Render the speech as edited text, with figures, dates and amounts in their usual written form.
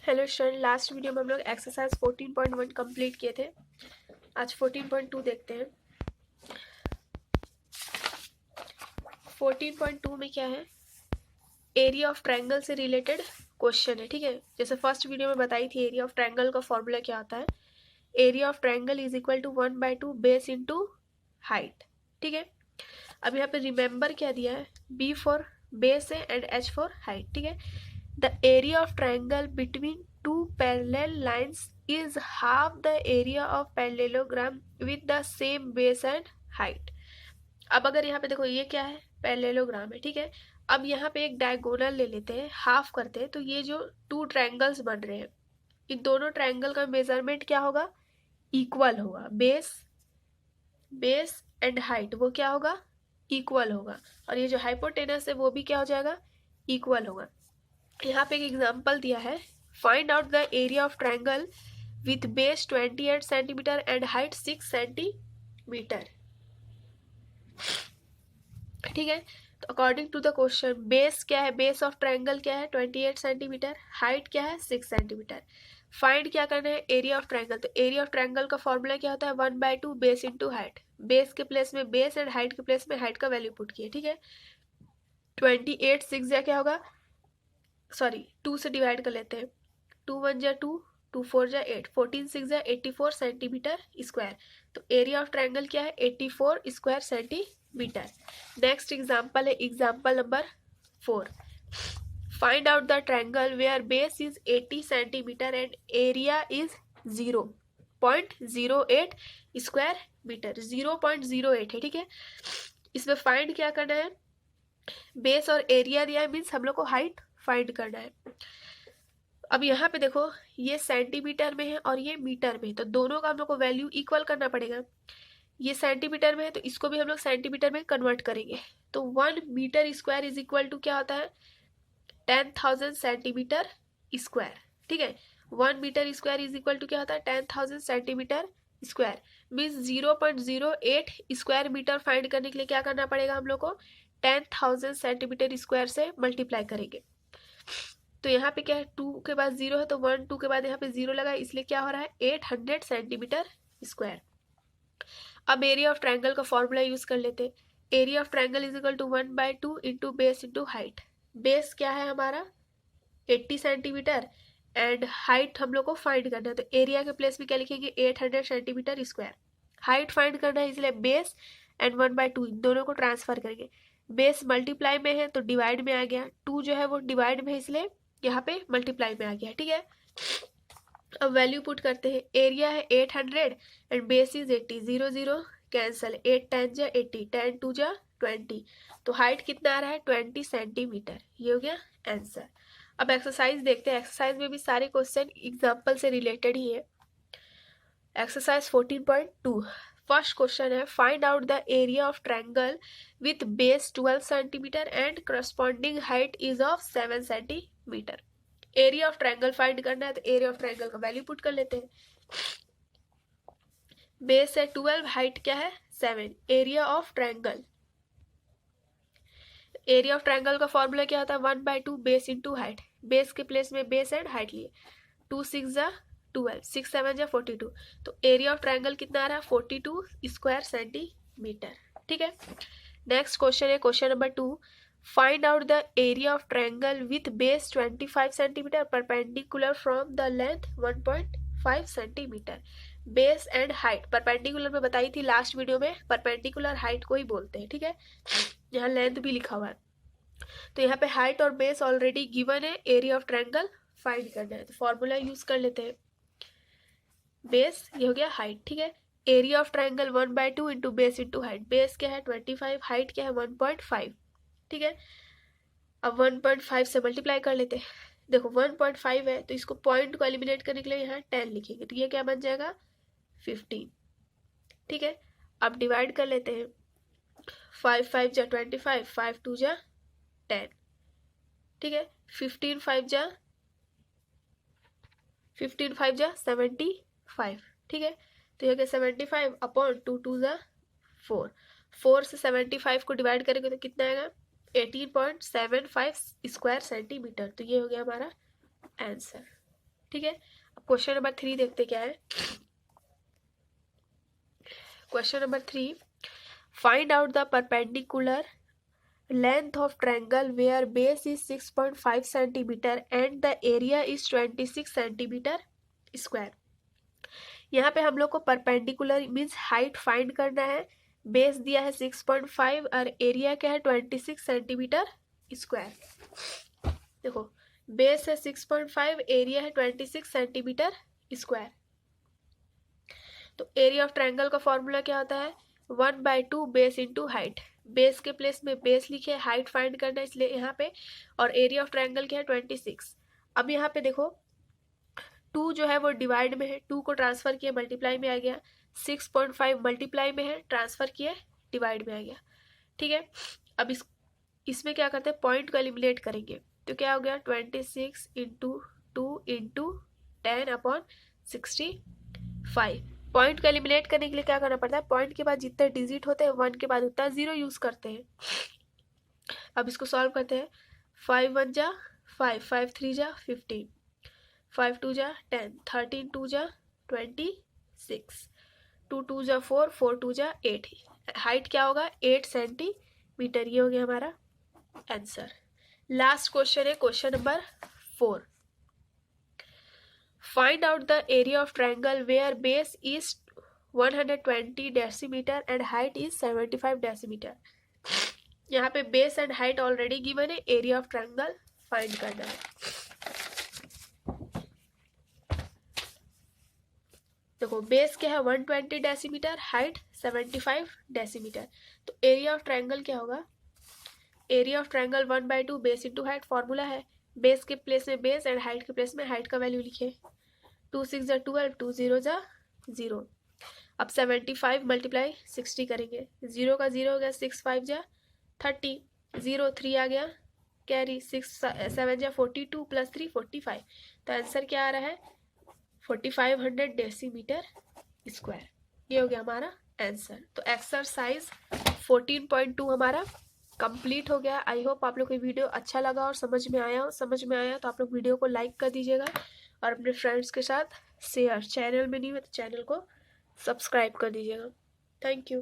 Hello student, last video में हम लोग एक्सरसाइज 14.1 कंप्लीट किए थे। आज 14.2 देखते हैं। 14.2 में क्या है, एरिया ऑफ ट्रायंगल से रिलेटेड क्वेश्चन है। ठीक है, जैसे फर्स्ट वीडियो में बताई थी एरिया ऑफ ट्रायंगल का फॉर्मूला क्या होता है। Area of triangle is equal to 1/2 base into height. ठीक है, अब यहाँ पे रिमेंबर क्या दिया है, बी फॉर बेस है एंड एच फॉर हाइट। ठीक है, the area of triangle between two parallel lines is half the area of parallelogram with the same base and height। अब अगर यहाँ पे देखो ये क्या है, पैरेललोग्राम है। ठीक है, अब यहाँ पे एक डायगोनल ले लेते हैं, हाफ करते हैं, तो ये जो टू ट्रायंगल्स बन रहे हैं, इन दोनों ट्रायंगल का मेजरमेंट क्या होगा, इक्वल होगा। बेस एंड हाइट वो क्या होगा, इक्वल होगा। और ये जो हाइपोटेनस है वो भी क्या हो जाएगा, इक्वल होगा। यहाँ पे एक एग्जांपल दिया है, find out the area of triangle with base 28 centimetre and height 6 centimetre. ठीक है, तो according to the question base क्या है, बेस ऑफ ट्रायंगल क्या है 28 सेंटीमीटर, हाइट क्या है 6 सेंटीमीटर। फाइंड क्या करना है, एरिया ऑफ ट्रायंगल। तो एरिया ऑफ ट्रायंगल का फॉर्मूला क्या होता है, 1/2 बेस इंटू हाइट। बेस के प्लेस में बेस एंड हाइट के प्लेस में हाइट का वैल्यू पुट किया। ठीक है, 28 6 या क्या होगा, सॉरी 2 से डिवाइड कर लेते हैं, 2 1 जा 2, 2 4 जा 8, 14 6 जा 84 सेंटीमीटर स्क्वायर। तो एरिया ऑफ ट्रायंगल क्या है, 84 स्क्वायर सेंटीमीटर। नेक्स्ट एग्जांपल है example number 4। Find out the triangle where base is 80 centimetre and area is 0.08 square metre. 0.08 है। ठीक है, इसमें फाइंड क्या करना है, बेस और एरिया दिया है, मीन्स हम लोग को हाइट फाइंड करना है। अब यहाँ पे देखो ये सेंटीमीटर में है और ये मीटर में है, तो दोनों का हम लोग को वैल्यू इक्वल करना पड़ेगा। ये सेंटीमीटर में है तो इसको भी हम लोग सेंटीमीटर में कन्वर्ट करेंगे। तो 1 metre square is equal to क्या होता है, 10,000 सेंटीमीटर स्क्वायर। ठीक है, 1 metre square is equal to क्या होता है, 10,000 centimetre square. Means 0.08 square metre find करने के लिए क्या करना पड़ेगा, हम लोग को 10,000 सेंटीमीटर स्क्वायर से मल्टीप्लाई करेंगे। तो यहाँ पे क्या है, 2 के बाद 0 है तो 1 2 के बाद यहाँ पे 0 लगा है, इसलिए क्या हो रहा है 800 सेंटीमीटर स्क्वायर। अब एरिया ऑफ ट्रायंगल का फॉर्मूला यूज कर लेते हैं। Area of triangle is equal to 1/2 into base into height. Base क्या है हमारा 80 सेंटीमीटर एंड हाइट हम लोग को फाइंड करना है, तो एरिया के प्लेस में क्या लिखेंगे 800 सेंटीमीटर स्क्वायर। हाइट फाइंड करना है इसलिए बेस एंड 1/2 इन दोनों को ट्रांसफर करेंगे। बेस मल्टीप्लाई में है तो डिवाइड में आ गया, 2 जो है वो डिवाइड में है इसलिए यहाँ पे मल्टीप्लाई में आ गया। ठीक है, अब वैल्यू पुट करते हैं। एरिया है 800 एंड बेस इज 80, 0 0 कैंसल, 8 10 जा 80, 10 2 जा 20, तो हाइट कितना आ रहा है 20 सेंटीमीटर। ये हो गया आंसर। अब एक्सरसाइज देखते हैं, एक्सरसाइज में भी सारे क्वेश्चन एग्जाम्पल से रिलेटेड ही है। एक्सरसाइज 14.2 फर्स्ट क्वेश्चन है, find out the area of triangle with base 12 centimetre and corresponding height is of 7 centimetre. Area of triangle find करना है, तो एरिया ऑफ ट्रायंगल का वैल्यू पुट कर लेते हैं। बेस है 12, हाइट क्या है 7, area of triangle. Area of triangle का फॉर्मूला क्या होता है, 1/2 बेस इंटू हाइट। बेस के प्लेस में बेस एंड हाइट लिए, 2 6 जा 12, 6 7 जा 42, तो एरिया ऑफ ट्रायंगल कितना आ रहा है 42 स्क्वायर सेंटीमीटर। ठीक है, नेक्स्ट क्वेश्चन है question number 2। Find out the area of triangle with base 25 centimetre perpendicular from the length 1.5 centimetre. Base and height perpendicular में बताई थी लास्ट वीडियो में, परपेंडिकुलर हाइट को ही बोलते हैं। ठीक है, यहाँ लेंथ भी लिखा हुआ है, तो यहाँ पे हाइट और बेस ऑलरेडी गिवन है, एरिया ऑफ ट्रायंगल फाइंड करना है, तो फॉर्मूला यूज कर लेते हैं। बेस ये हो गया हाइट। ठीक है, area of triangle 1/2 into base into height. Base क्या है 25, हाइट क्या है 1.5। ठीक है, अब 1.5 से मल्टीप्लाई कर लेते हैं। देखो 1.5 है तो इसको पॉइंट को एलिमिनेट करने के लिए यहाँ 10 लिखेंगे, तो ये क्या बन जाएगा 15। ठीक है, अब डिवाइड कर लेते हैं, 5 5 जा 25, 5 2 जा 10। ठीक है, 15 5 जा 75। ठीक है, तो ये क्या 75 अपॉन 2 2 जा 4, 4 से 75 को डिवाइड करेंगे तो कितना आएगा 18.75 स्क्वायर सेंटीमीटर। तो ये हो गया हमारा आंसर। ठीक है। अब क्वेश्चन नंबर 3 देखते क्या है। Question number 3, find out the perpendicular length of triangle where base is 6.5 centimeter and the area is 26 centimeter square। यहाँ पे हम लोग को परपेंडिकुलर मीन्स हाइट फाइंड करना है। बेस दिया है 6.5 और एरिया क्या है 26 सेंटीमीटर स्क्वायर। देखो बेस है 6.5, एरिया है 26 सेंटीमीटर स्क्वायर। तो एरिया ऑफ ट्रायंगल का फॉर्मूला क्या होता है 1/2 बेस इंटू हाइट। बेस के प्लेस में बेस लिखे, हाइट फाइंड करना है इसलिए यहाँ पे, और एरिया ऑफ ट्रायंगल क्या है 26। अब यहाँ पे देखो 2 जो है वो डिवाइड में है, 2 को ट्रांसफर किया मल्टीप्लाई में आ गया, 6.5 मल्टीप्लाई में है ट्रांसफर किए डिवाइड में आ गया। ठीक है। अब इसमें क्या करते हैं पॉइंट को एलिमिनेट करेंगे, तो क्या हो गया 26 इंटू 2 इंटू 10/65। पॉइंट को एलिमिनेट करने के लिए क्या करना पड़ता है, पॉइंट के बाद जितने डिजिट होते हैं 1 के बाद उतना 0 यूज करते हैं। अब इसको सॉल्व करते हैं। 5 1 जा 5, 5 3 जा 15, 5 2 जा 10, 13 2 जा 26, 2 2 जा 4, 4 2 जा 8। हाइट क्या होगा 8 सेंटीमीटर। ये हो गया हमारा आंसर। लास्ट क्वेश्चन है question number 4, find out the area of triangle where base is 120 decimeter and height is 75 decimeter. यहाँ पे base and height already given है, एरिया ऑफ ट्रायंगल फाइंड करना है। देखो बेस क्या है 120 डेसीमीटर, हाइट 75 डेसीमीटर। तो एरिया ऑफ ट्रायंगल क्या होगा, area of triangle 1/2 base into height. Formula है बेस के प्लेस में बेस एंड हाइट के प्लेस में हाइट का वैल्यू लिखे। 2 6 जा 12, 2 0 जा 0। अब 75 मल्टीप्लाई 60 करेंगे, 0 का 0 हो गया, 6 5 जा 30, 0 3 आ गया कैरी, 6 7 जा 42 प्लस 3 45। तो आंसर क्या आ रहा है 4500 डेसीमीटर स्क्वायर। ये हो गया हमारा आंसर। तो एक्सरसाइज 14.2 हमारा कंप्लीट हो गया। आई होप आप लोग को वीडियो अच्छा लगा और समझ में आया हो। समझ में आया तो आप लोग वीडियो को लाइक कर दीजिएगा और अपने फ्रेंड्स के साथ शेयर। चैनल में नहीं है तो चैनल को सब्सक्राइब कर दीजिएगा। Thank you.